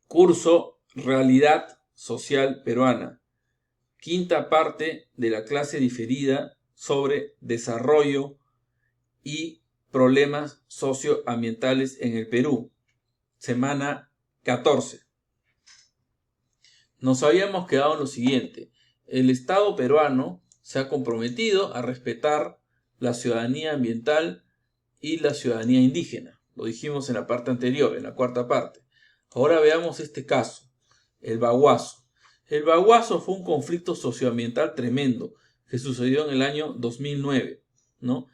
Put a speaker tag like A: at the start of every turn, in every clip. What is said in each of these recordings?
A: Curso Realidad Social Peruana. Quinta parte de la clase diferida sobre desarrollo y problemas socioambientales en el Perú. Semana 14. Nos habíamos quedado en lo siguiente. El Estado peruano se ha comprometido a respetar la ciudadanía ambiental y la ciudadanía indígena. Lo dijimos en la parte anterior, en la cuarta parte. Ahora veamos este caso, el Baguazo. El Baguazo fue un conflicto socioambiental tremendo que sucedió en el año 2009, ¿no?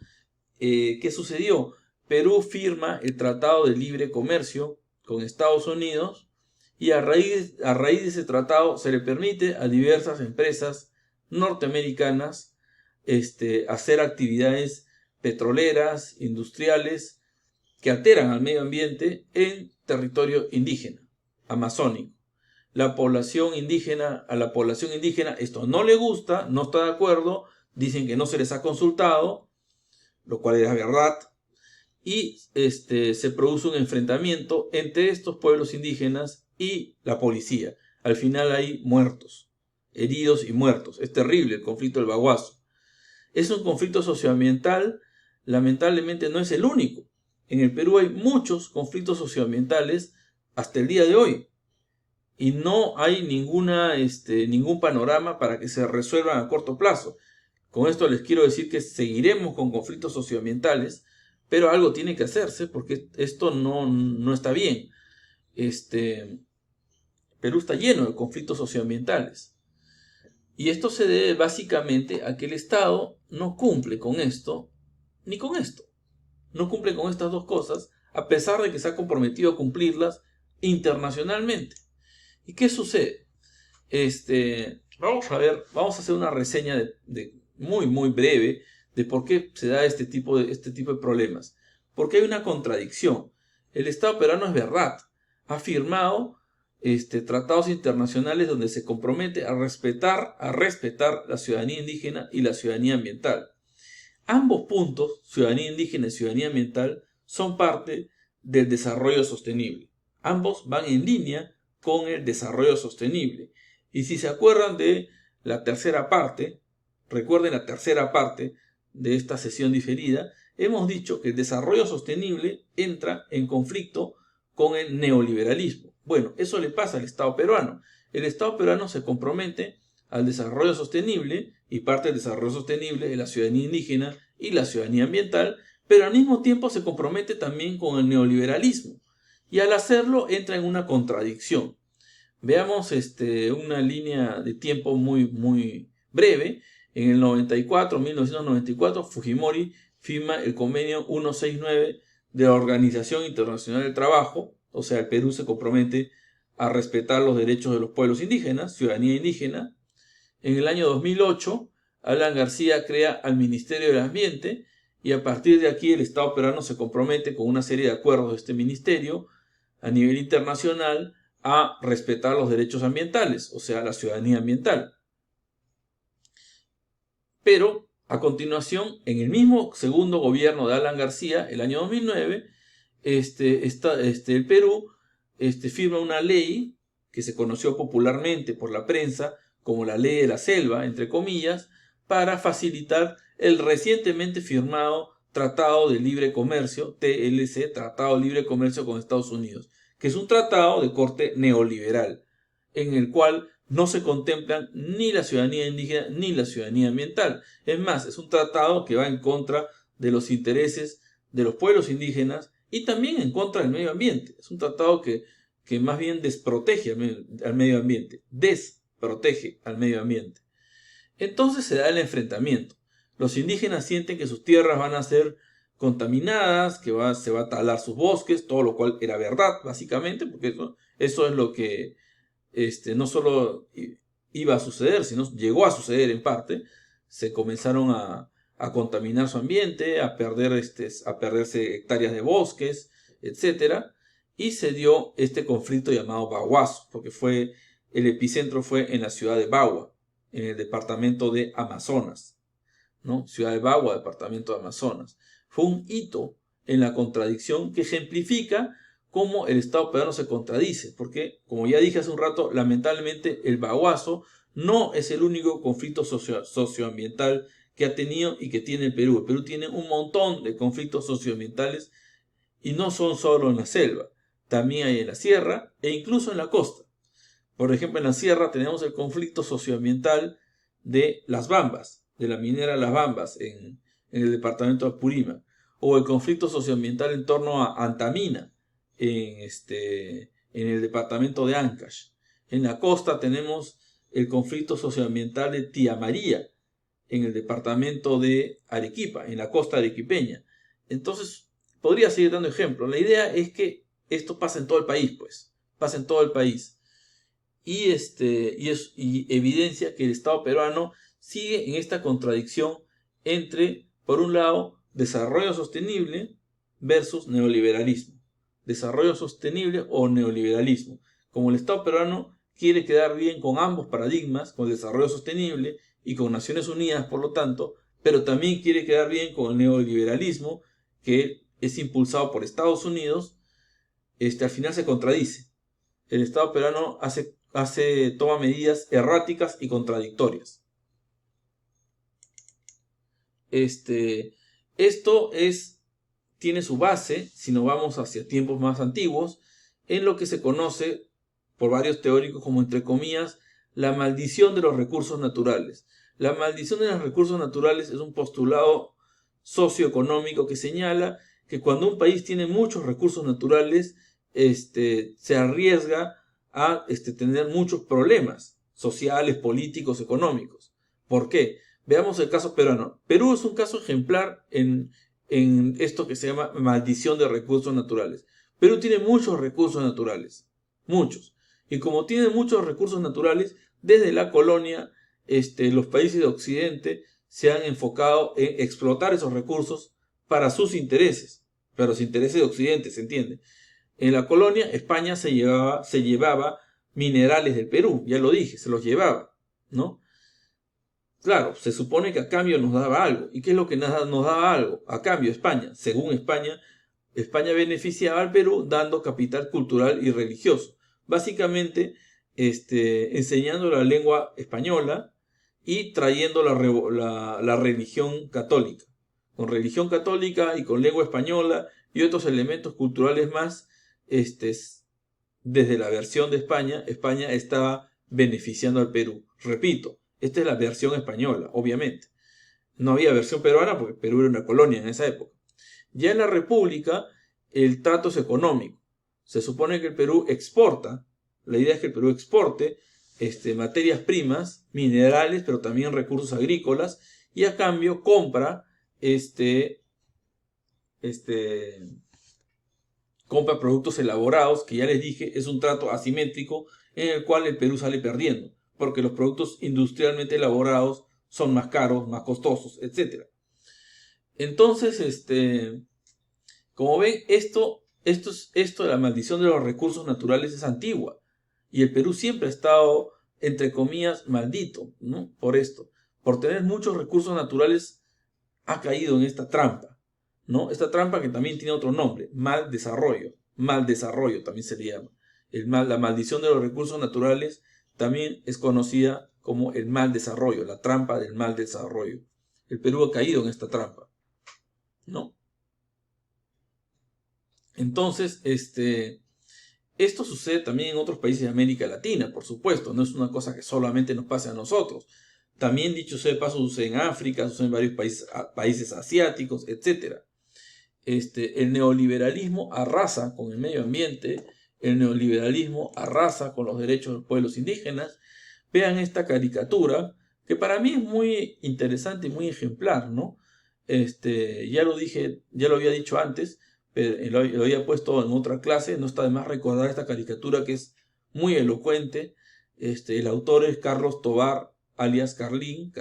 A: ¿Qué sucedió? Perú firma el Tratado de Libre Comercio con Estados Unidos y a raíz de ese tratado se le permite a diversas empresas norteamericanas hacer actividades petroleras, industriales, que alteran al medio ambiente en territorio indígena, amazónico. A la población indígena esto no le gusta, no está de acuerdo, dicen que no se les ha consultado, lo cual era verdad, y se produce un enfrentamiento entre estos pueblos indígenas y la policía. Al final hay muertos, heridos y muertos. Es terrible el conflicto del Baguazo. Es un conflicto socioambiental, lamentablemente no es el único. En el Perú hay muchos conflictos socioambientales hasta el día de hoy. Y no hay ningún panorama para que se resuelvan a corto plazo. Con esto les quiero decir que seguiremos con conflictos socioambientales, pero algo tiene que hacerse porque esto no está bien. Perú está lleno de conflictos socioambientales. Y esto se debe básicamente a que el Estado no cumple con esto, ni con esto. No cumple con estas dos cosas, a pesar de que se ha comprometido a cumplirlas internacionalmente. ¿Y qué sucede? Vamos a hacer una reseña muy muy breve de por qué se da este tipo de problemas. Porque hay una contradicción. El Estado peruano, es verdad, ha firmado tratados internacionales donde se compromete a respetar la ciudadanía indígena y la ciudadanía ambiental. Ambos puntos, ciudadanía indígena y ciudadanía ambiental, son parte del desarrollo sostenible. Ambos van en línea con el desarrollo sostenible. Y si se acuerdan de la tercera parte, recuerden la tercera parte de esta sesión diferida, hemos dicho que el desarrollo sostenible entra en conflicto con el neoliberalismo. Bueno, eso le pasa al Estado peruano. El Estado peruano se compromete al desarrollo sostenible, y parte del desarrollo sostenible es la ciudadanía indígena y la ciudadanía ambiental, pero al mismo tiempo se compromete también con el neoliberalismo. Y al hacerlo entra en una contradicción. Veamos una línea de tiempo muy, muy breve. En el 1994, Fujimori firma el convenio 169 de la Organización Internacional del Trabajo. O sea, el Perú se compromete a respetar los derechos de los pueblos indígenas, ciudadanía indígena. En el año 2008, Alan García crea al Ministerio del Ambiente, y a partir de aquí el Estado peruano se compromete con una serie de acuerdos de este ministerio a nivel internacional a respetar los derechos ambientales, o sea, la ciudadanía ambiental. Pero, a continuación, en el mismo segundo gobierno de Alan García, el año 2009, el Perú firma una ley que se conoció popularmente por la prensa como la Ley de la Selva, entre comillas, para facilitar el recientemente firmado Tratado de Libre Comercio, TLC, Tratado de Libre Comercio con Estados Unidos, que es un tratado de corte neoliberal, en el cual no se contemplan ni la ciudadanía indígena ni la ciudadanía ambiental. Es más, es un tratado que va en contra de los intereses de los pueblos indígenas y también en contra del medio ambiente. Es un tratado que más bien desprotege al medio ambiente, desprotege al medio ambiente. Entonces se da el enfrentamiento. Los indígenas sienten que sus tierras van a ser contaminadas, que se va a talar sus bosques, todo lo cual era verdad, básicamente, porque eso es lo que no solo iba a suceder, sino llegó a suceder en parte. Se comenzaron a contaminar su ambiente, a perderse hectáreas de bosques, etc. Y se dio este conflicto llamado Baguazo, porque el epicentro fue en la ciudad de Bagua, en el departamento de Amazonas, ¿no? Ciudad de Bagua, departamento de Amazonas. Fue un hito en la contradicción que ejemplifica cómo el Estado peruano se contradice, porque, como ya dije hace un rato, lamentablemente el baguazo no es el único conflicto socioambiental que ha tenido y que tiene el Perú. El Perú tiene un montón de conflictos socioambientales y no son solo en la selva, también hay en la sierra e incluso en la costa. Por ejemplo, en la sierra tenemos el conflicto socioambiental de Las Bambas, de la minera Las Bambas en el departamento de Apurímac, o el conflicto socioambiental en torno a Antamina en el departamento de Ancash. En la costa tenemos el conflicto socioambiental de Tía María en el departamento de Arequipa, en la costa arequipeña. Entonces, podría seguir dando ejemplos. La idea es que esto pasa en todo el país, pues, pasa en todo el país. Y evidencia que el Estado peruano sigue en esta contradicción entre, por un lado, desarrollo sostenible versus neoliberalismo. Desarrollo sostenible o neoliberalismo. Como el Estado peruano quiere quedar bien con ambos paradigmas, con el desarrollo sostenible y con Naciones Unidas, por lo tanto, pero también quiere quedar bien con el neoliberalismo, que es impulsado por Estados Unidos, al final se contradice. El Estado peruano toma medidas erráticas y contradictorias. Esto tiene su base, si nos vamos hacia tiempos más antiguos, en lo que se conoce por varios teóricos como, entre comillas, la maldición de los recursos naturales. La maldición de los recursos naturales es un postulado socioeconómico que señala que cuando un país tiene muchos recursos naturales, se arriesga a tener muchos problemas sociales, políticos, económicos. ¿Por qué? Veamos el caso peruano. Perú es un caso ejemplar en esto que se llama maldición de recursos naturales. Perú tiene muchos recursos naturales, muchos. Y como tiene muchos recursos naturales, desde la colonia, los países de Occidente se han enfocado en explotar esos recursos para sus intereses, para los intereses de Occidente, ¿se entiende? En la colonia, España se llevaba minerales del Perú, ya lo dije, se los llevaba, ¿no? Claro, se supone que a cambio nos daba algo. ¿Y qué es lo que nos daba algo? A cambio, España. Según España, España beneficiaba al Perú dando capital cultural y religioso. Básicamente, enseñando la lengua española y trayendo la religión católica. Con religión católica y con lengua española y otros elementos culturales más, desde la versión de España, España estaba beneficiando al Perú. Repito, esta es la versión española, obviamente. No había versión peruana porque Perú era una colonia en esa época. Ya en la República, el trato es económico. Se supone que el Perú exporta. La idea es que el Perú exporte materias primas, minerales, pero también recursos agrícolas, y a cambio compra compra productos elaborados, que ya les dije, es un trato asimétrico en el cual el Perú sale perdiendo, porque los productos industrialmente elaborados son más caros, más costosos, etc. Entonces, como ven, esto de la maldición de los recursos naturales es antigua, y el Perú siempre ha estado, entre comillas, maldito, ¿no? Por esto, por tener muchos recursos naturales, ha caído en esta trampa, ¿no? Esta trampa que también tiene otro nombre, mal desarrollo también se le llama. La maldición de los recursos naturales también es conocida como el mal desarrollo, la trampa del mal desarrollo. El Perú ha caído en esta trampa, ¿no? Entonces, esto sucede también en otros países de América Latina, por supuesto, no es una cosa que solamente nos pase a nosotros. También, dicho sea de paso, sucede en África, sucede en varios países asiáticos, etc. El neoliberalismo arrasa con el medio ambiente, el neoliberalismo arrasa con los derechos de los pueblos indígenas. Vean esta caricatura, que para mí es muy interesante y muy ejemplar, ¿no? Ya lo dije, ya lo había dicho antes, pero lo había puesto en otra clase, no está de más recordar esta caricatura que es muy elocuente. El autor es Carlos Tobar, alias Carlín,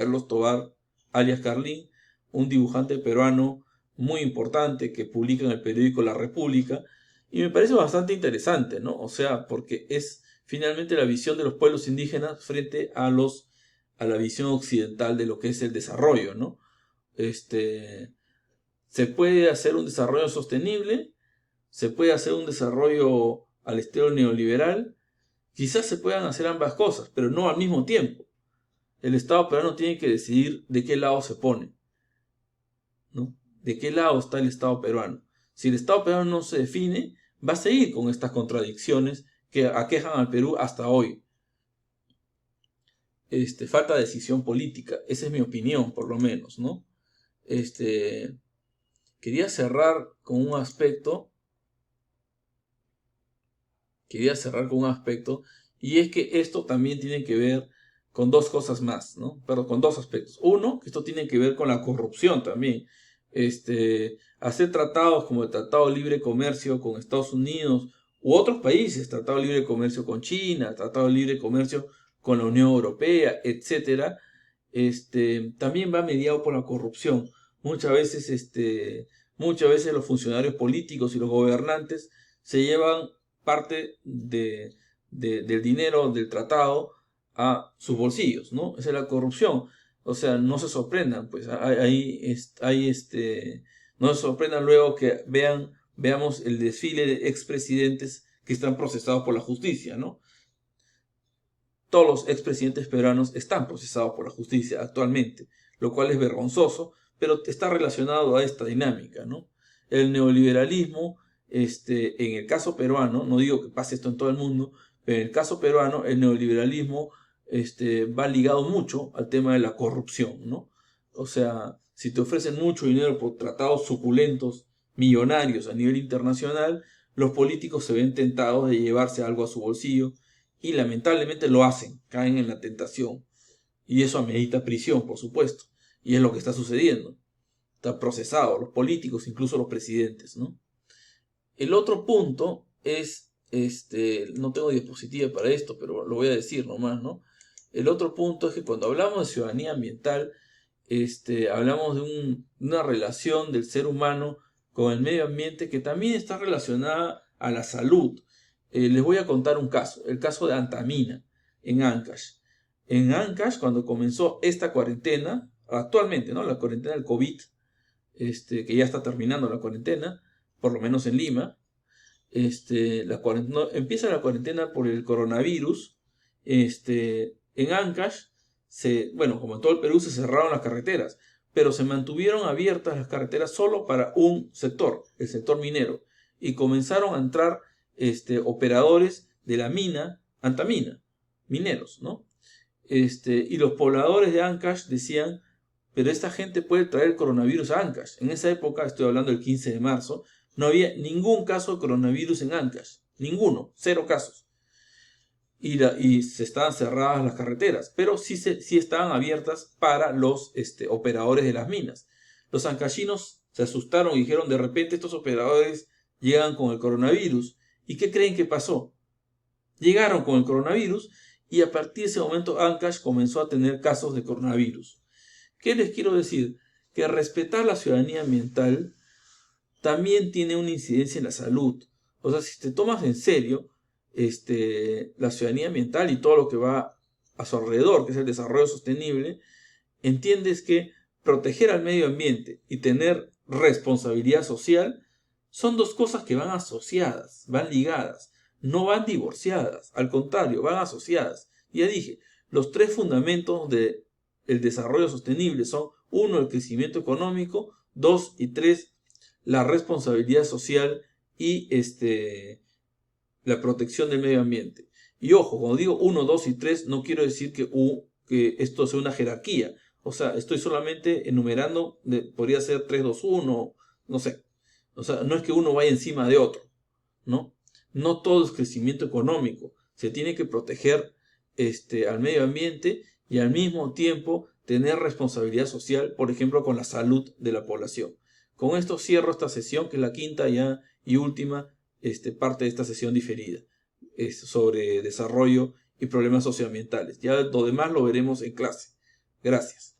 A: un dibujante peruano muy importante que publica en el periódico La República, y me parece bastante interesante, ¿no? O sea, porque es finalmente la visión de los pueblos indígenas frente a la visión occidental de lo que es el desarrollo, ¿no? Se puede hacer un desarrollo sostenible se puede hacer un desarrollo al estilo neoliberal. Quizás se puedan hacer ambas cosas, pero no al mismo tiempo. El Estado peruano tiene que decidir de qué lado se pone, ¿no? De qué lado está el Estado peruano. Si el Estado peruano no se define, va a seguir con estas contradicciones que aquejan al Perú hasta hoy. Falta de decisión política. Esa es mi opinión, por lo menos, ¿no? Quería cerrar con un aspecto. Y es que esto también tiene que ver con dos cosas más, ¿no? Pero con dos aspectos. Uno, que esto tiene que ver con la corrupción también. Hacer tratados como el Tratado de Libre Comercio con Estados Unidos u otros países, Tratado de Libre Comercio con China, Tratado de Libre Comercio con la Unión Europea, etcétera, también va mediado por la corrupción. Muchas veces los funcionarios políticos y los gobernantes se llevan parte del dinero del tratado a sus bolsillos, ¿no? Esa es la corrupción. O sea, no se sorprendan, pues no se sorprendan luego que veamos el desfile de expresidentes que están procesados por la justicia, ¿no? Todos los expresidentes peruanos están procesados por la justicia actualmente, lo cual es vergonzoso, pero está relacionado a esta dinámica, ¿no? El neoliberalismo, en el caso peruano, no digo que pase esto en todo el mundo, pero en el caso peruano, el neoliberalismo va ligado mucho al tema de la corrupción, ¿no? O sea, si te ofrecen mucho dinero por tratados suculentos, millonarios a nivel internacional, los políticos se ven tentados de llevarse algo a su bolsillo y lamentablemente lo hacen, caen en la tentación. Y eso amerita prisión, por supuesto. Y es lo que está sucediendo. Está procesado, los políticos, incluso los presidentes, ¿no? El otro punto es, no tengo diapositiva para esto, pero lo voy a decir nomás, ¿no? El otro punto es que cuando hablamos de ciudadanía ambiental, hablamos de una relación del ser humano con el medio ambiente que también está relacionada a la salud. Les voy a contar un caso, el caso de Antamina, en Ancash. En Ancash, cuando comenzó esta cuarentena, actualmente, ¿no? La cuarentena del COVID, que ya está terminando la cuarentena, por lo menos en Lima, empieza la cuarentena por el coronavirus. En Ancash, como en todo el Perú, se cerraron las carreteras, pero se mantuvieron abiertas las carreteras solo para un sector, el sector minero, y comenzaron a entrar operadores de la mina Antamina, mineros, ¿no? Y los pobladores de Ancash decían, pero esta gente puede traer el coronavirus a Ancash. En esa época, estoy hablando del 15 de marzo, no había ningún caso de coronavirus en Ancash. Ninguno, 0 casos. Y se estaban cerradas las carreteras, pero sí estaban abiertas para los operadores de las minas. Los ancashinos se asustaron y dijeron, de repente estos operadores llegan con el coronavirus. ¿Y qué creen que pasó? Llegaron con el coronavirus y a partir de ese momento Ancash comenzó a tener casos de coronavirus. ¿Qué les quiero decir? Que respetar la ciudadanía ambiental también tiene una incidencia en la salud. O sea, si te tomas en serio la ciudadanía ambiental y todo lo que va a su alrededor, que es el desarrollo sostenible, entiendes que proteger al medio ambiente y tener responsabilidad social son dos cosas que van asociadas, van ligadas, no van divorciadas, al contrario, van asociadas. Ya dije, los 3 fundamentos del desarrollo sostenible son 1, el crecimiento económico, 2 y 3, la responsabilidad social y la protección del medio ambiente. Y ojo, cuando digo 1, 2 y 3, no quiero decir que esto sea una jerarquía. O sea, estoy solamente enumerando, podría ser 3, 2, 1, no sé. O sea, no es que uno vaya encima de otro, ¿no? No todo es crecimiento económico. Se tiene que proteger al medio ambiente y al mismo tiempo tener responsabilidad social, por ejemplo, con la salud de la población. Con esto cierro esta sesión, que es la quinta ya y última parte de esta sesión diferida sobre desarrollo y problemas socioambientales. Ya lo demás lo veremos en clase. Gracias.